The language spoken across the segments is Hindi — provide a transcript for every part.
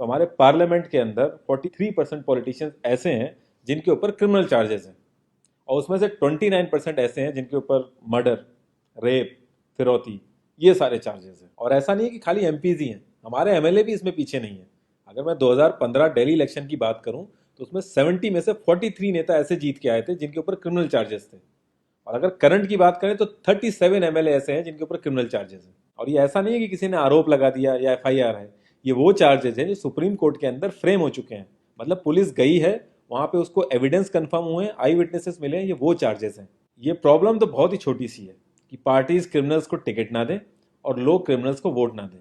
तो हमारे पार्लियामेंट के अंदर 43% पॉलिटिशियंस ऐसे हैं जिनके ऊपर क्रिमिनल चार्जेस हैं, और उसमें से 29% ऐसे हैं जिनके ऊपर मर्डर, रेप, फिरौती, ये सारे चार्जेस हैं। और ऐसा नहीं है कि खाली एमपीज ही हैं, हमारे एमएलए भी इसमें पीछे नहीं है। अगर मैं 2015 दिल्ली इलेक्शन की बात करूं तो उसमें 70 में से 43 नेता ऐसे जीत के आए थे जिनके ऊपर क्रिमिनल चार्जेस थे। और अगर करंट की बात करें तो 37 एमएलए ऐसे हैं जिनके ऊपर क्रिमिनल चार्जेस हैं। और ये ऐसा नहीं है कि किसी ने आरोप लगा दिया या एफआईआर है, ये वो चार्जेस हैं जो सुप्रीम कोर्ट के अंदर फ्रेम हो चुके हैं। मतलब पुलिस गई है वहां पे, उसको एविडेंस कंफर्म हुए, आई विटनेसेस मिले हैं, ये वो चार्जेस हैं। ये प्रॉब्लम तो बहुत ही छोटी सी है कि पार्टीज क्रिमिनल्स को टिकट ना दें और लोग क्रिमिनल्स को वोट ना दें।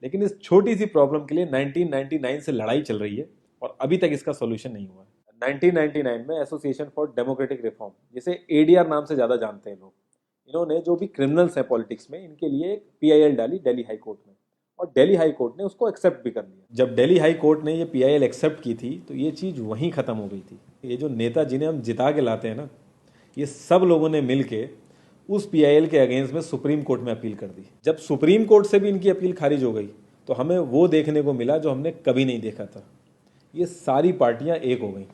लेकिन इस छोटी सी प्रॉब्लम के लिए 1999 से लड़ाई चल रही है और अभी तक इसका सोल्यूशन नहीं हुआ है। 1999 में एसोसिएशन फॉर डेमोक्रेटिक रिफॉर्म, जिसे एडीआर नाम से ज़्यादा जानते हैं लोग, इन्होंने जो भी क्रिमिनल्स हैं पॉलिटिक्स में, इनके लिए एक पीआईएल डाली दिल्ली हाई कोर्ट में, और दिल्ली हाई कोर्ट ने उसको एक्सेप्ट भी कर लिया। जब दिल्ली हाई कोर्ट ने ये पीआईएल एक्सेप्ट की थी तो ये चीज़ वहीं ख़त्म हो गई थी। ये जो नेता जिन्हें हम जिता के लाते हैं ना, ये सब लोगों ने मिल के उस पीआईएल के अगेंस्ट में सुप्रीम कोर्ट में अपील कर दी। जब सुप्रीम कोर्ट से भी इनकी अपील खारिज हो गई तो हमें वो देखने को मिला जो हमने कभी नहीं देखा था, ये सारी पार्टियां एक हो गई।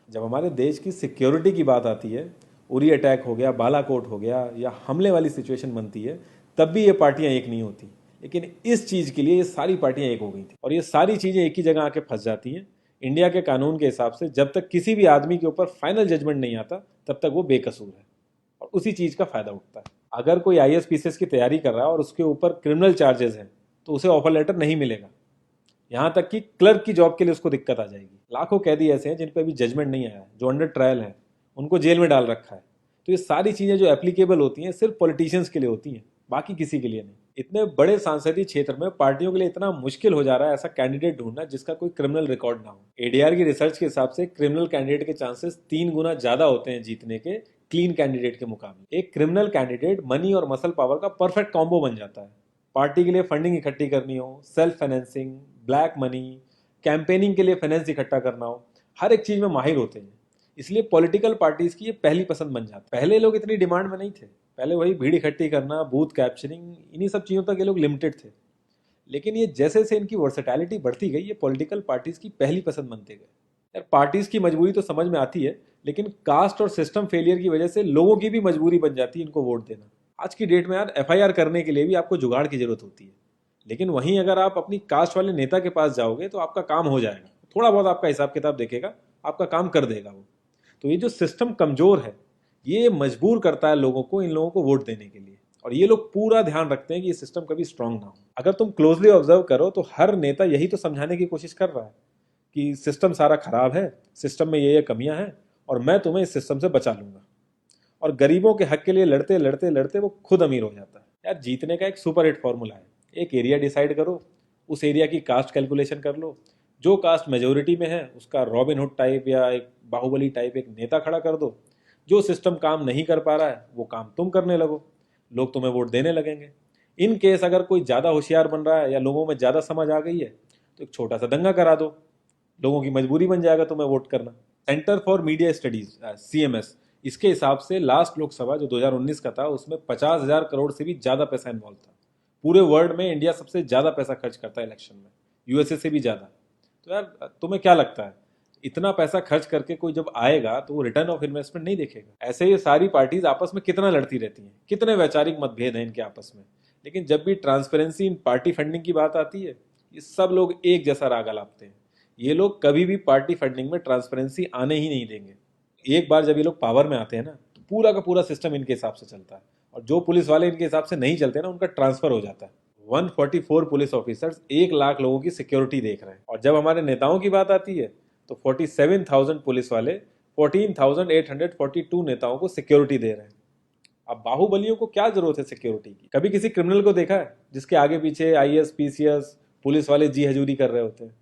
जब हमारे देश की सिक्योरिटी की बात आती है, उरी अटैक हो गया, बालाकोट हो गया, या हमले वाली सिचुएशन बनती है, तब भी ये पार्टियां एक नहीं होती। लेकिन इस चीज़ के लिए ये सारी पार्टियां एक हो गई थी, और ये सारी चीज़ें एक ही जगह आके फंस जाती हैं। इंडिया के कानून के हिसाब से जब तक किसी भी आदमी के ऊपर फाइनल जजमेंट नहीं आता तब तक वो बेकसूर है, और उसी चीज़ का फायदा उठता है। अगर कोई आईएएस पीसीएस की तैयारी कर रहा है और उसके ऊपर क्रिमिनल चार्जेस हैं तो उसे ऑफर लेटर नहीं मिलेगा। यहाँ तक कि क्लर्क की जॉब के लिए उसको दिक्कत आ जाएगी। लाखों कैदी ऐसे हैं जिन पर अभी जजमेंट नहीं आया है, जो अंडर ट्रायल है, उनको जेल में डाल रखा है। तो ये सारी चीज़ें जो एप्लीकेबल होती हैं सिर्फ पॉलिटिशियंस के लिए होती हैं, बाकी किसी के लिए नहीं। इतने बड़े सांसदीय क्षेत्र में पार्टियों के लिए इतना मुश्किल हो जा रहा है ऐसा कैंडिडेट ढूंढना जिसका कोई क्रिमिनल रिकॉर्ड ना हो। एडीआर की रिसर्च के हिसाब से क्रिमिनल कैंडिडेट के चांसेस 3 गुना ज्यादा होते हैं जीतने के क्लीन कैंडिडेट के मुकाबले। एक क्रिमिनल कैंडिडेट मनी और मसल पावर का परफेक्ट कॉम्बो बन जाता है। पार्टी के लिए फंडिंग इकट्ठी करनी हो, self financing, black money, campaigning के लिए फाइनेंस इकट्ठा करना हो, हर एक चीज में माहिर होते हैं। इसलिए पॉलिटिकल पार्टीज की ये पहली पसंद बन जाती है। पहले लोग इतनी डिमांड में नहीं थे, पहले वही भीड़ इकट्ठी करना, बूथ कैप्चरिंग, इन्हीं सब चीज़ों तक ये लोग लिमिटेड थे। लेकिन ये जैसे जैसे इनकी वर्सेटैलिटी बढ़ती गई, ये पॉलिटिकल पार्टीज की पहली पसंद बनते गए। यार पार्टीज की मजबूरी तो समझ में आती है, लेकिन कास्ट और सिस्टम फेलियर की वजह से लोगों की भी मजबूरी बन जाती है इनको वोट देना। आज की डेट में यार एफआईआर करने के लिए भी आपको जुगाड़ की जरूरत होती है, लेकिन वहीं अगर आप अपनी कास्ट वाले नेता के पास जाओगे तो आपका काम हो जाएगा, थोड़ा बहुत आपका हिसाब किताब देखेगा, आपका काम कर देगा वो। तो ये जो सिस्टम कमजोर है, ये मजबूर करता है लोगों को इन लोगों को वोट देने के लिए, और ये लोग पूरा ध्यान रखते हैं कि ये सिस्टम कभी स्ट्रांग ना हो। अगर तुम क्लोजली ऑब्जर्व करो तो हर नेता यही तो समझाने की कोशिश कर रहा है कि सिस्टम सारा खराब है, सिस्टम में ये कमियां हैं, और मैं तुम्हें इस सिस्टम से बचा लूंगा। और गरीबों के हक के लिए लड़ते लड़ते लड़ते वो खुद अमीर हो जाता है। यार जीतने का एक सुपर हिट फॉर्मूला है, एक एरिया डिसाइड करो, उस एरिया की कास्ट कैलकुलेशन कर लो, जो कास्ट मेजोरिटी में है उसका रॉबिन हुड टाइप या एक बाहुबली टाइप एक नेता खड़ा कर दो। जो सिस्टम काम नहीं कर पा रहा है वो काम तुम करने लगो, लोग तुम्हें वोट देने लगेंगे। इन केस अगर कोई ज़्यादा होशियार बन रहा है या लोगों में ज़्यादा समझ आ गई है तो एक छोटा सा दंगा करा दो, लोगों की मजबूरी बन जाएगा तुम्हें वोट करना। Centre for media studies CMS, इसके हिसाब से लास्ट लोकसभा जो 2019 का था उसमें 50,000 करोड़ से भी ज़्यादा पैसा इन्वॉल्व था। पूरे वर्ल्ड में इंडिया सबसे ज़्यादा पैसा खर्च करता है इलेक्शन में, यूएसए से भी ज़्यादा। तो यार तुम्हें क्या लगता है, इतना पैसा खर्च करके कोई जब आएगा तो वो रिटर्न ऑफ इन्वेस्टमेंट नहीं देखेगा? ऐसे ये सारी पार्टीज आपस में कितना लड़ती रहती हैं, कितने वैचारिक मतभेद हैं इनके आपस में, लेकिन जब भी ट्रांसपेरेंसी इन पार्टी फंडिंग की बात आती है ये सब लोग एक जैसा राग लापते हैं। ये लोग कभी भी पार्टी फंडिंग में ट्रांसपेरेंसी आने ही नहीं देंगे। एक बार जब ये लोग पावर में आते हैं ना तो पूरा का पूरा सिस्टम इनके हिसाब से चलता है, और जो पुलिस वाले इनके हिसाब से नहीं चलते ना उनका ट्रांसफर हो जाता है। 144 पुलिस ऑफिसर्स 1 लाख लोगों की सिक्योरिटी देख रहे हैं, और जब हमारे नेताओं की बात आती है तो 47,000 पुलिस वाले 14,842 नेताओं को सिक्योरिटी दे रहे हैं। अब बाहुबलियों को क्या जरूरत है सिक्योरिटी की? कभी किसी क्रिमिनल को देखा है जिसके आगे पीछे आईएएस पीसीएस पुलिस वाले जी हजूरी कर रहे होते हैं?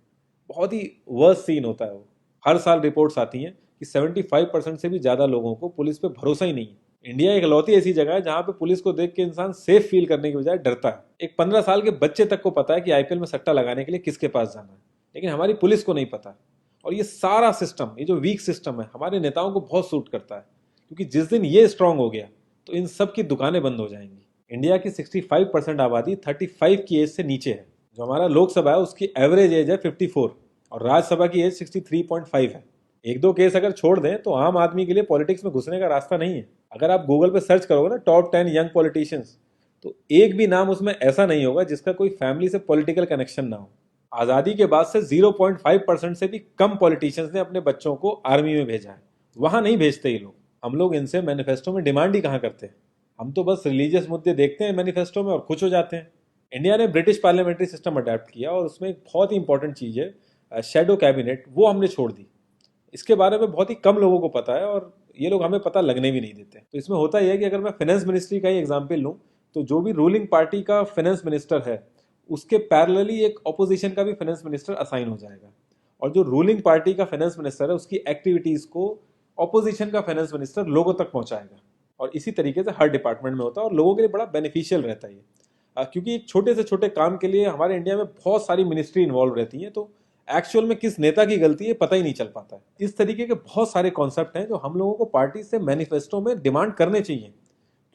बहुत ही वर्स्ट सीन होता है वो। हर साल रिपोर्ट्स आती हैं कि 75% से भी ज्यादा लोगों को पुलिस पे भरोसा ही नहीं है। इंडिया एक लौती ऐसी जगह है जहां पे पुलिस को देख के इंसान सेफ फील करने की बजाय डरता है। एक 15 साल के बच्चे तक को पता है कि आईपीएल में सट्टा लगाने के लिए किसके पास जाना है, लेकिन हमारी पुलिस को नहीं पता। और ये सारा सिस्टम, ये जो वीक सिस्टम है, हमारे नेताओं को बहुत सूट करता है, क्योंकि जिस दिन ये स्ट्रांग हो गया तो इन सब की दुकानें बंद हो जाएंगी। इंडिया की 65% आबादी 35 की एज से नीचे है। जो हमारा लोकसभा है उसकी एवरेज एज है 54 और राज्यसभा की एज 63.5 है। एक दो केस अगर छोड़ दें तो आम आदमी के लिए पॉलिटिक्स में घुसने का रास्ता नहीं है। अगर आप गूगल पे सर्च करोगे ना टॉप 10 यंग पॉलिटिशियंस, तो एक भी नाम उसमें ऐसा नहीं होगा जिसका कोई फैमिली से पॉलिटिकल कनेक्शन ना हो। आज़ादी के बाद से 0.5% से भी कम पॉलिटिशियंस ने अपने बच्चों को आर्मी में भेजा है। वहां नहीं भेजते ये लोग। हम लोग इनसे मैनिफेस्टो में डिमांड ही कहाँ करते हैं। हम तो बस रिलीजियस मुद्दे देखते हैं मैनिफेस्टो में और खुश हो जाते हैं। इंडिया ने ब्रिटिश पार्लियामेंट्री सिस्टम अडेप्ट किया और उसमें एक बहुत ही इंपॉर्टेंट चीज़ है शेडो कैबिनेट, वो हमने छोड़ दी। इसके बारे में बहुत ही कम लोगों को पता है और ये लोग हमें पता लगने भी नहीं देते। तो इसमें होता यह है कि अगर मैं फाइनेंस मिनिस्ट्री का ही एग्जाम्पल लूँ तो जो भी रूलिंग पार्टी का फाइनेंस मिनिस्टर है उसके पैरेलली एक ऑपोजिशन का भी फाइनेंस मिनिस्टर असाइन हो जाएगा और जो रूलिंग पार्टी का फाइनेंस मिनिस्टर है उसकी एक्टिविटीज़ को ऑपोजिशन का फाइनेंस मिनिस्टर लोगों तक पहुंचाएगा। और इसी तरीके से हर डिपार्टमेंट में होता है और लोगों के लिए बड़ा बेनिफिशियल रहता है ये। क्योंकि एक छोटे से छोटे काम के लिए हमारे इंडिया में बहुत सारी मिनिस्ट्री इन्वॉल्व रहती हैं, तो एक्चुअल में किस नेता की गलती है पता ही नहीं चल पाता है। इस तरीके के बहुत सारे कॉन्सेप्ट हैं जो हम लोगों को पार्टी से मैनिफेस्टो में डिमांड करने चाहिए,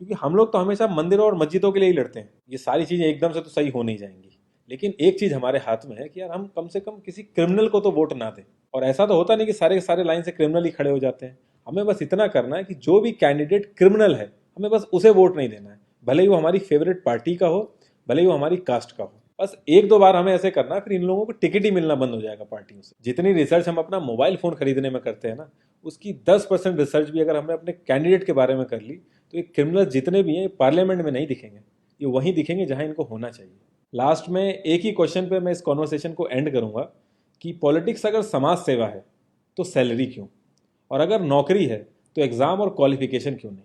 क्योंकि हम लोग तो हमेशा मंदिरों और मस्जिदों के लिए ही लड़ते हैं। ये सारी चीज़ें एकदम से तो सही हो नहीं जाएंगी, लेकिन एक चीज़ हमारे हाथ में है कि यार हम कम से कम किसी क्रिमिनल को तो वोट ना दें। और ऐसा तो होता नहीं कि सारे के सारे लाइन से क्रिमिनल ही खड़े हो जाते हैं। हमें बस इतना करना है कि जो भी कैंडिडेट क्रिमिनल है हमें बस उसे वोट नहीं देना है, भले ही वो हमारी फेवरेट पार्टी का हो, भले ही वो हमारी कास्ट का हो। बस एक दो बार हमें ऐसे करना है, फिर इन लोगों को टिकट ही मिलना बंद हो जाएगा पार्टियों से। जितनी रिसर्च हम अपना मोबाइल फोन खरीदने में करते हैं ना, उसकी 10% रिसर्च भी अगर हमने अपने कैंडिडेट के बारे में कर ली तो ये क्रिमिनल जितने भी हैं पार्लियामेंट में नहीं दिखेंगे, ये वहीं दिखेंगे जहां इनको होना चाहिए। लास्ट में एक ही क्वेश्चन पे मैं इस कॉन्वर्सेशन को एंड करूंगा कि पॉलिटिक्स अगर समाज सेवा है तो सैलरी क्यों, और अगर नौकरी है तो एग्जाम और क्वालिफिकेशन क्यों नहीं।